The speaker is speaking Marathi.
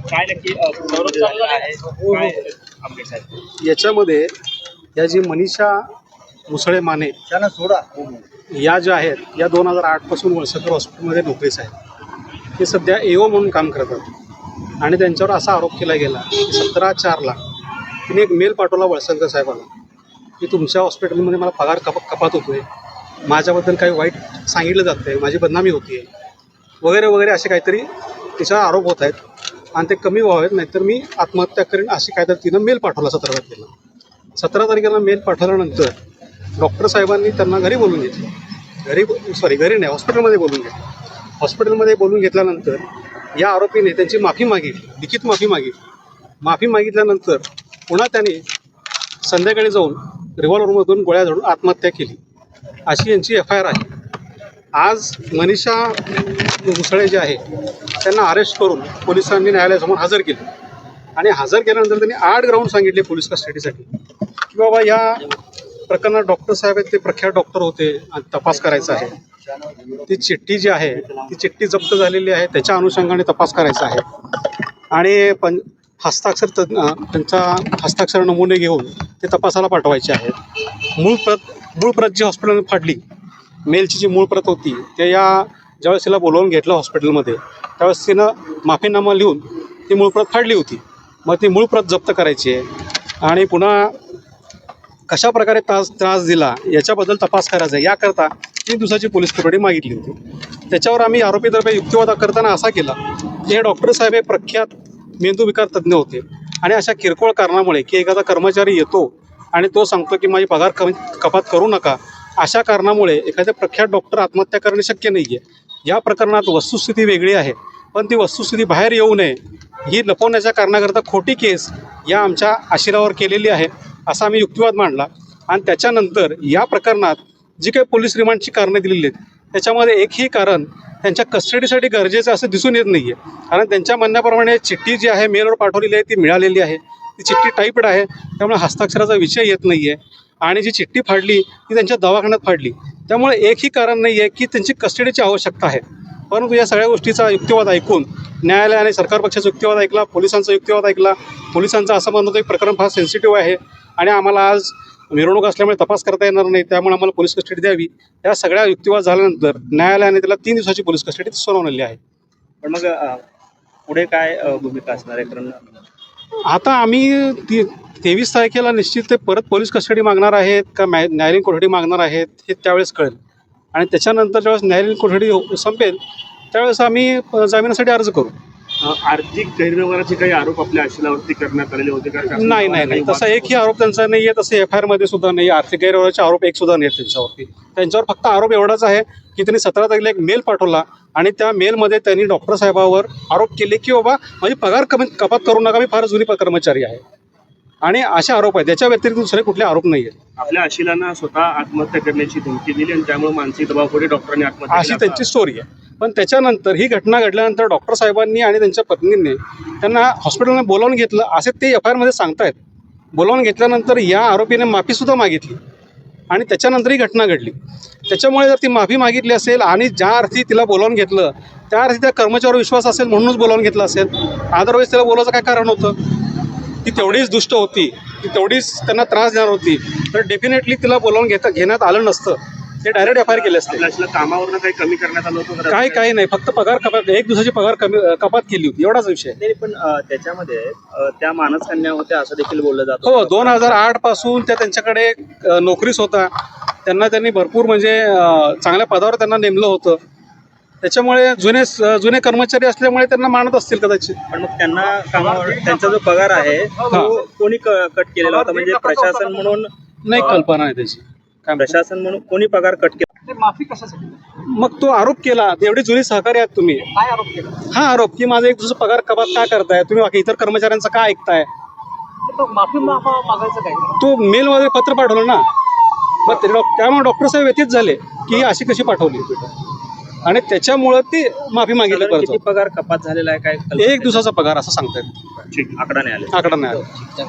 काय नक्की याच्यामध्ये या जी मनीषा मुसळे माने या ज्या आहेत या 2008 पासून वळसकर हॉस्पिटलमध्ये नोकरीस आहेत. ते सध्या एओ म्हणून काम करतात आणि त्यांच्यावर असा आरोप केला गेला की 17/4 तिने एक मेल पाठवला वळसंकर साहेबांना की तुमच्या हॉस्पिटलमध्ये मला पगार कपात होतोय, माझ्याबद्दल काही वाईट सांगितलं जातं आहे, माझी बदनामी होती आहे वगैरे वगैरे असे काहीतरी तिच्यावर आरोप होत आहेत आणि ते कमी व्हावेत, नाहीतर मी आत्महत्या करेन अशी काहीतरी तिनं मेल पाठवला 17 तारखेला. 17 तारखेला मेल पाठवल्यानंतर डॉक्टर साहेबांनी त्यांना घरी बोलून घेतलं. घरी नाही, हॉस्पिटलमध्ये बोलून घेतलं. हॉस्पिटलमध्ये बोलून घेतल्यानंतर या आरोपीने त्यांची माफी मागितली, लिखित माफी मागितली. माफी मागितल्यानंतर पुन्हा त्याने संध्याकाळी जाऊन रिव्हॉल्वरमधून गोळ्या झाडून आत्महत्या केली, अशी यांची FIR आहे. आज मनीषा मुसळे जे आहे त्यांना अरेस्ट करून पोलिसांनी न्यायालयासमोर हजर केले आणि हजर केल्यानंतर त्यांनी 8 ग्राउंड सांगितले पोलीस कस्टडीसाठी की बाबा या प्रकरणात डॉक्टर साहेब आहेत, ते प्रख्यात डॉक्टर होते आणि तपास करायचा आहे. ती चिठ्ठी जी आहे ती चिठ्ठी जप्त झालेली आहे, त्याच्या अनुषंगाने तपास करायचा आहे आणि त्यांचा हस्ताक्षर नमुने घेऊन ते तपासाला पाठवायचे आहेत. मूळ प्रत जी हॉस्पिटलमध्ये फाडली, मेलची जी मूळ प्रत होती ते ज्यावेळेस तिला बोलवून घेतलं हॉस्पिटलमध्ये त्यावेळेस तिनं माफीनामा लिहून ती मूळ प्रत फाडली होती. मग ती मूळ प्रत जप्त करायची आहे आणि पुन्हा कशा प्रकारे त्रास दिला याच्याबद्दल तपास करायचा आहे. याकरता 3 दिवसाची पोलीस कोठडी मागितली होती. त्याच्यावर आम्ही आरोपीतर्फे युक्तिवाद करताना असा केला की हे डॉक्टर साहेब हे प्रख्यात मेंदूविकार तज्ज्ञ होते आणि अशा किरकोळ कारणामुळे की एखादा कर्मचारी येतो आणि तो सांगतो की माझी पगार कपात करू नका, अशा कारणामुळे एखाद्या प्रख्यात डॉक्टर आत्महत्या करणे शक्य नाही आहे. या प्रकरणात वस्तुस्थिती वेगळी आहे, पण ती वस्तुस्थिती बाहेर येऊ नये ही लपवण्याच्या कारणाकरता खोटी केस या आमच्या आशिलावर केलेली आहे असा आम्ही युक्तिवाद मांडला. आणि त्याच्यानंतर या प्रकरणात जी काही पोलीस रिमांडची कारणं दिलेली आहेत त्याच्यामध्ये एकही कारण त्यांच्या कस्टडीसाठी गरजेचं असं दिसून येत नाही आहे. कारण त्यांच्या म्हणण्याप्रमाणे चिठ्ठी जी आहे मेलवर पाठवलेली आहे ती मिळालेली आहे, ती चिठ्ठी टाईप्ड आहे, त्यामुळे हस्ताक्षराचा विषय येत नाही आहे. आणि जी चिठ्ठी फाडली ती त्यांच्या दवाखान्यात फाडली, त्यामुळे एकही कारण नाही आहे की त्यांची कस्टडीची आवश्यकता आहे. परंतु या सगळ्या गोष्टीचा युक्तिवाद ऐकून न्यायालयाने सरकार पक्षाचा युक्तिवाद ऐकला, पोलिसांचा युक्तिवाद ऐकला. पोलिसांचं असं म्हणणं होतं की प्रकरण फार सेन्सिटिव्ह आहे आणि आम्हाला आज मिरवणूक असल्यामुळे तपास करता येणार नाही, त्यामुळे आम्हाला पोलीस कस्टडी द्यावी. या सगळ्या युक्तिवाद झाल्यानंतर न्यायालयाने त्याला 3 दिवसाची पोलीस कस्टडी सुनावलेली आहे. पण मग पुढे काय भूमिका असणार आहे? कारण आता आम्ही 23 तारखेला निश्चित ते परत पोलीस कस्टडी मागणार आहेत का न्यायालयीन कोठडी मागणार आहेत हे त्यावेळेस कळेल. आणि त्याच्यानंतर ज्यावेळेस न्यायालयीन कोठडी संपेल त्यावेळेस आम्ही जामिनासाठी अर्ज करू. आर्थिक गैरव्यवहाराचे काही आरोप आपल्या आशिलावरती करण्यात आलेले होते का? नाही, तसा एकही आरोप त्यांचा नाही आहे. तसं FIR मध्ये सुद्धा नाही, आर्थिक गैरव्यवहाराचे आरोप एक सुद्धा नाही आहेत त्यांच्यावरती. त्यांच्यावर फक्त आरोप एवढाच आहे की त्यांनी 17 तारखेला एक मेल पाठवला आणि त्या मेलमध्ये त्यांनी डॉक्टर साहेबावर आरोप केले की बाबा माझी पगार कपात करू नका, मी फार जुनी कर्मचारी आहे, आणि असे आरोप आहेत. त्याच्या व्यतिरिक्त दुसरे कुठले आरोप नाही आहेत. आपल्या आशिलांना स्वतः आत्महत्या करण्याची धमकी दिली आणि त्यामुळे मानसिक दबावापोटी डॉक्टरांनी आत्महत्या अशी त्यांची स्टोरी आहे. पण त्याच्यानंतर ही घटना घडल्यानंतर डॉक्टर साहेबांनी आणि त्यांच्या पत्नींनी त्यांना हॉस्पिटलमध्ये बोलावून घेतलं असे ते FIR मध्ये सांगतायत. बोलावून घेतल्यानंतर या आरोपीने माफीसुद्धा मागितली आणि त्याच्यानंतर ही घटना घडली. त्याच्यामुळे जर ती माफी मागितली असेल आणि ज्या अर्थी तिला बोलावून घेतलं त्या अर्थी त्या कर्मचाऱ्यावर विश्वास असेल म्हणूनच बोलावून घेतलं असेल, अदरवाईज तिला बोलायचं काय कारण होतं? ती तेवढीच दुष्ट होती, ती तेवढीच त्यांना त्रास देणार होती, तर डेफिनेटली तिला बोलावून घेण्यात आलं नसतं, ते डायरेक्ट FIR केले असते. कामावरनं काही कमी करण्यात आलं होतं? काही नाही, फक्त पगार कपात, 1 दिवसाची पगार कपात केली होती, एवढाच विषय. नाही, पण त्याच्यामध्ये त्या मानसकन्या होत्या असं देखील बोललं जातं. हो, 2008 पासून त्या त्यांच्याकडे नोकरीस होता. त्यांनी भरपूर म्हणजे चांगल्या पदावर त्यांना नेमलं होतं. त्याच्यामुळे जुने कर्मचारी असल्यामुळे त्यांना मानत असतील कदाचित. पण मग त्यांना कामावर त्यांचा जो पगार आहे तो कोणी कट केलेला होता? म्हणजे प्रशासन म्हणून? नाही, कल्पना आहे त्याची. काय म्हणता? प्रशासन म्हणून कोणी पगार कट केला? ते माफी कशासाठी? मग तो आरोप केला, एवढे जुनी सहकारी आहात तुम्ही. काय आरोप केला? हा आरोप की माझा एक दुसरा पगार कपात काय करताय तुम्ही, बाकी इतर कर्मचाऱ्यांचा काय ऐकताय. तो माफी मागायचं काय? तो मेलमध्ये पत्र पाठवलं ना, मग त्यामुळे डॉक्टर साहेब व्यथित झाले की ही अशी कशी पाठवली, आणि त्याच्यामुळं ते माफी मागितली. साधारण किती परत पगार कपात झालेला आहे काय? एक दिवसाचा पगार असं सांगतायत, ठीक, आकडा नाही आले. आकडा नाही आला.